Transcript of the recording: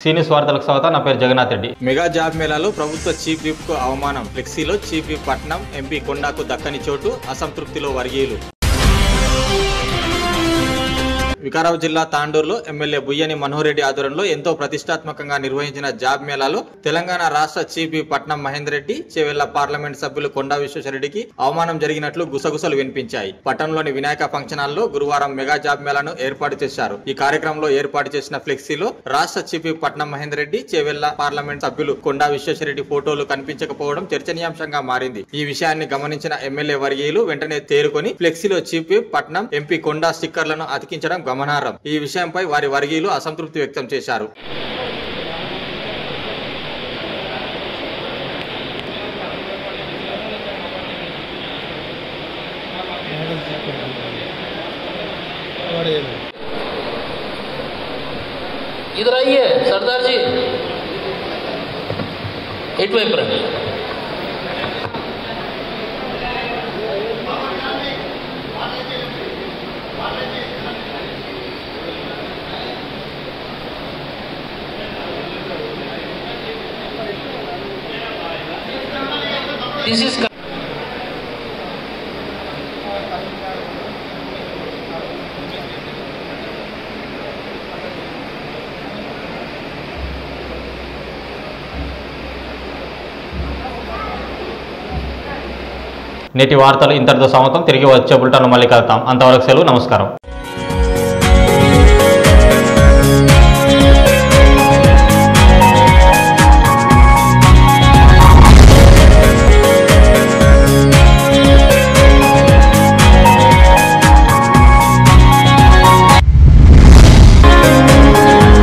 సీనియస్ వార్తలకు స్వాగతం. నా పేరు జగన్నాథ్ రెడ్డి. మెగా జాబ్ మేళాలో ప్రభుత్వ చీఫ్ విప్ కు అవమానం. ఫ్లెక్సీలో చీఫ్ విప్ పట్నం ఎంపీ కొండాకు దక్కని చోటు, అసంతృప్తిలో వర్గీయులు. వికారాబాద్ జిల్లా తాండూరులో ఎమ్మెల్యే బుయ్యని మనోహర్ రెడ్డి ఆధ్వర్యంలో ఎంతో ప్రతిష్టాత్మకంగా నిర్వహించిన జాబ్ మేళాలో తెలంగాణ రాష్ట్ర చీఫ్ విప్ పట్నం మహేందర్ రెడ్డి, చేవెళ్ల పార్లమెంట్ సభ్యులు కొండా విశ్వేశ్వరరెడ్డికి అవమానం జరిగినట్లు గుసగుసలు వినిపించాయి. పట్టణంలోని వినాయక ఫంక్షన్ హాల్లో గురువారం మెగా జాబ్ మేళాను ఏర్పాటు చేశారు. ఈ కార్యక్రమంలో ఏర్పాటు చేసిన ఫ్లెక్సీలో రాష్ట్ర చీఫ్ విప్ పట్నం మహేందర్ రెడ్డి, చేవెళ్ల పార్లమెంట్ సభ్యులు కొండా విశ్వేశ్వరరెడ్డి ఫోటోలు కనిపించకపోవడం చర్చనీయాంశంగా మారింది. ఈ విషయాన్ని గమనించిన ఎమ్మెల్యే వర్గీయులు వెంటనే తేరుకొని ఫ్లెక్సీలో చీఫ్ విప్ పట్నం ఎంపీ కొండా స్టిక్కర్లను అతికించడం గమనార్హం. ఈ విషయంపై వారి వర్గీయులు అసంతృప్తి వ్యక్తం చేశారు. इधर आइए सरदार जी, इटवैపు రండి. This is నేటి వార్తలు ఇంతటితో సమాప్తం. తిరిగి వచ్చే బులెటిన్లో మళ్ళీ కలుద్దాం. అంతవరకు సెలవు. నమస్కారం.